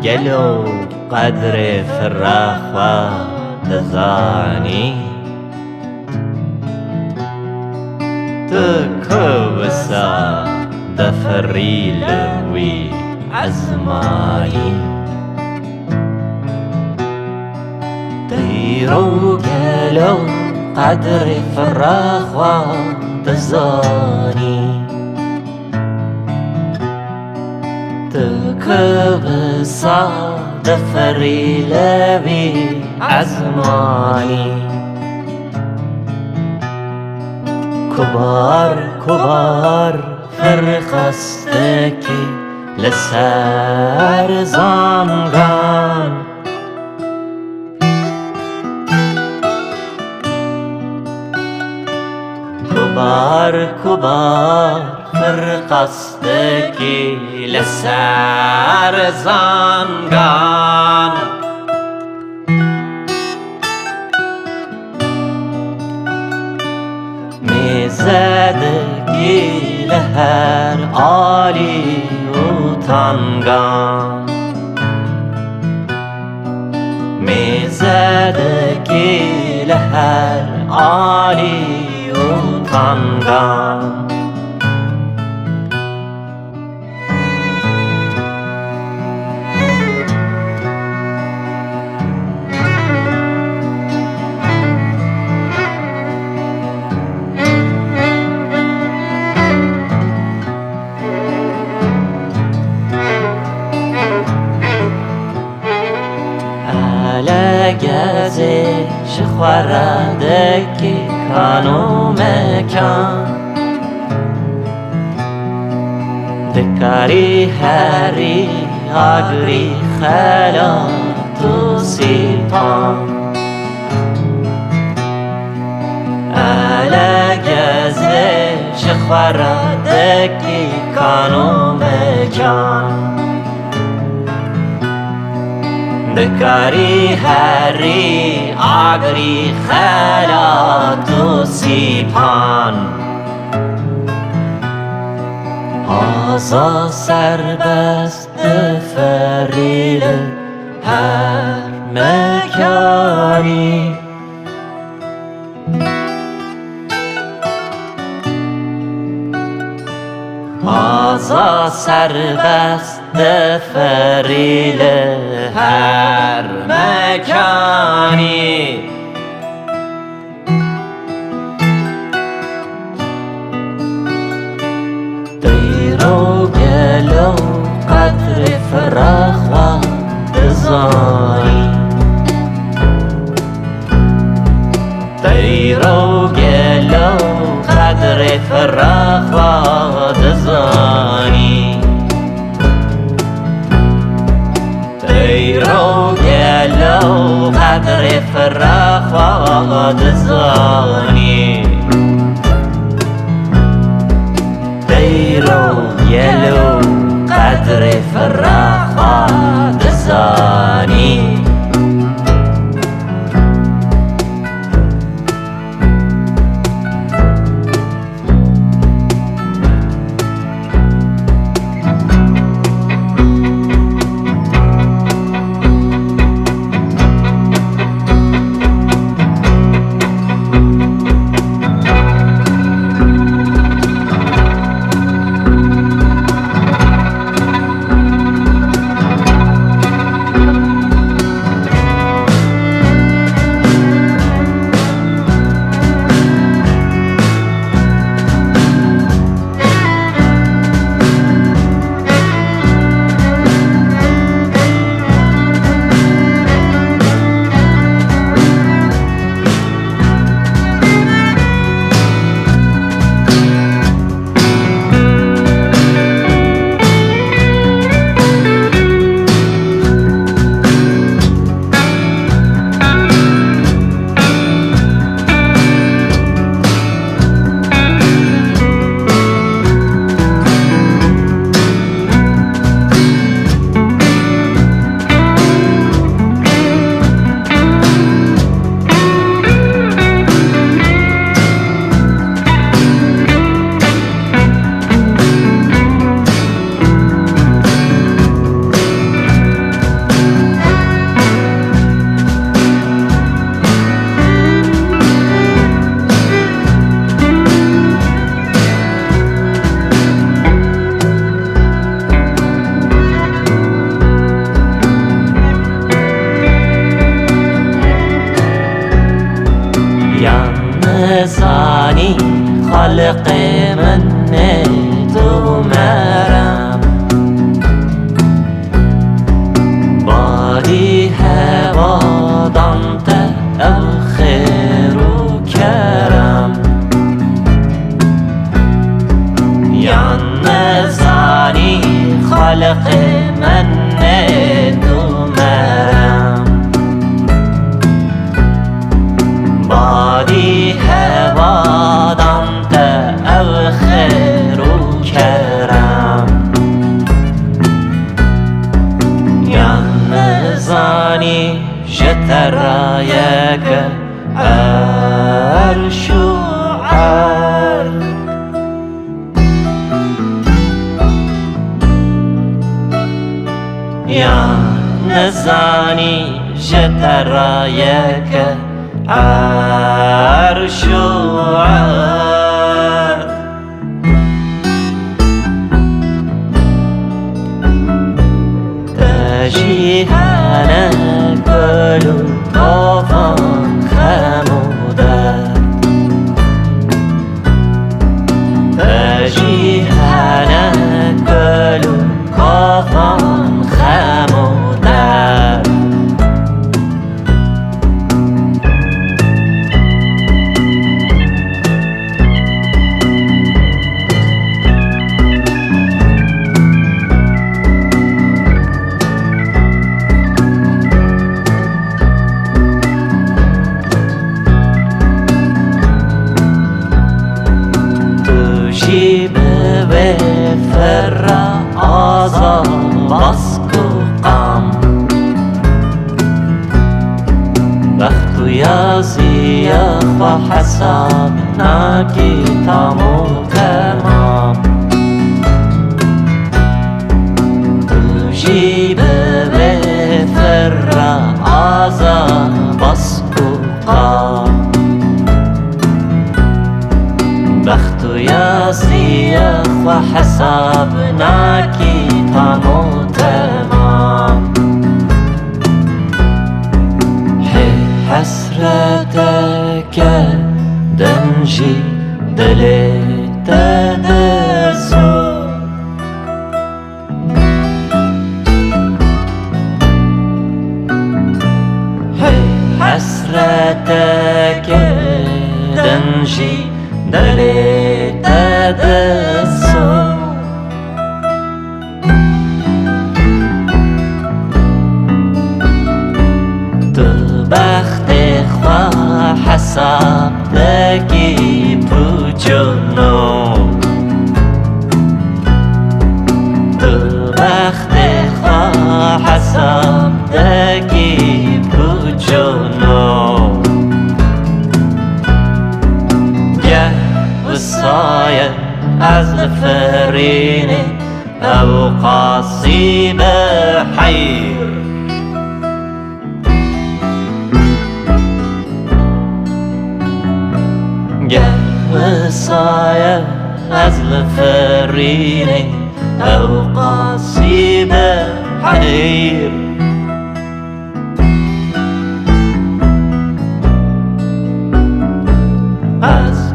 gelo qedrê fira xwe dizanî tu ku wisa difirî li wî esmanî Teyro gelo qedrê fira xwe dizanî tu ku wisa difirî li wî esmanî Kubar kubar firqas dikî li ser zangan Kubar kubar firqas dikî li ser zangan Mêze dikî li her alî û tangan Mêze dikî li her alî û tangan Elegezê ji xwaredekî kan û mekan Dikarî herî Agirî Xelat û Sîpan Elegezê ji xwaredekî kan û mekan Dikarî herî Agirî Xelat û Sîpan Aza serbest difirî li her mekanî Aza serbest difirî li her mekanî Teyro gelo qedrê fira xwe dizanî Teyro gelo qedrê fira xwe dizanî Teyro gelo qedrê fira xwe dizanî Teyro gelo qedrê fira xwe dizanî نزانی خالقê من تو مرم Badîhewa dante ev xêr û kerem Yan nizanî ji terayeke erş û erd Yan nizanî ji terayeke erş û erd Te jîhane gel û kavan xem û derd Te jîhane gel û kavan xem û derd به فira آزا باسک و غم وقت و یازی خوا حساب ناکی تام و تمام تو جیب به فira آزا باسک و غم بخت و یازی و حساب ناکی تام و تمام حسرتک دنجی دلت دزو حسرتک دنجی دلت دزو تو بخت خوا حساب دکی پوچونو تو بخت خوا حساب دکی پوچونو وصايا از فرینه او قاصی بحیر وصايا از فرینه او قاصی بحیر از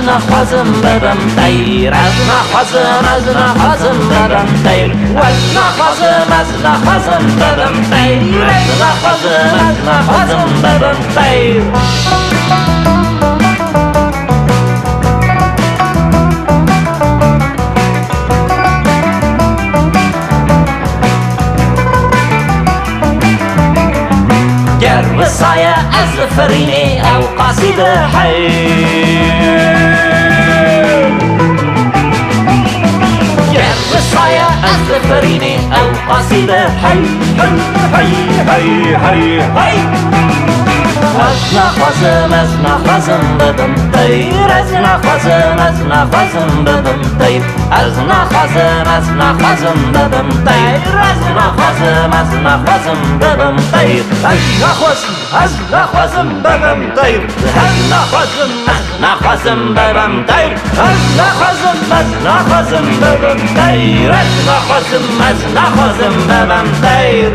نخوازم ببم تیر از نخوازم ببم تیر از نخوازم برم تیر از نخوازم برم تیر از نخوازم برم تیر از نخوازم برم تیر گر وصایه از فرینه او قاصد حیر گر وصایه از فرینه او قاصد حیر حی حی حی حی حی از نخوازم از نخوازم ببم تیر از نخوازم از نخوازم ببم تیر از نخوازم از نخوازم ببم تیر از نخوازم از نخوازم ببم تیر از نخوازم از نخوازم ببم تیر از نخوازم از نخوازم ببم تیر از نخوازم از نخوازم ببم تیر از نخوازم از نخوازم ببم تیر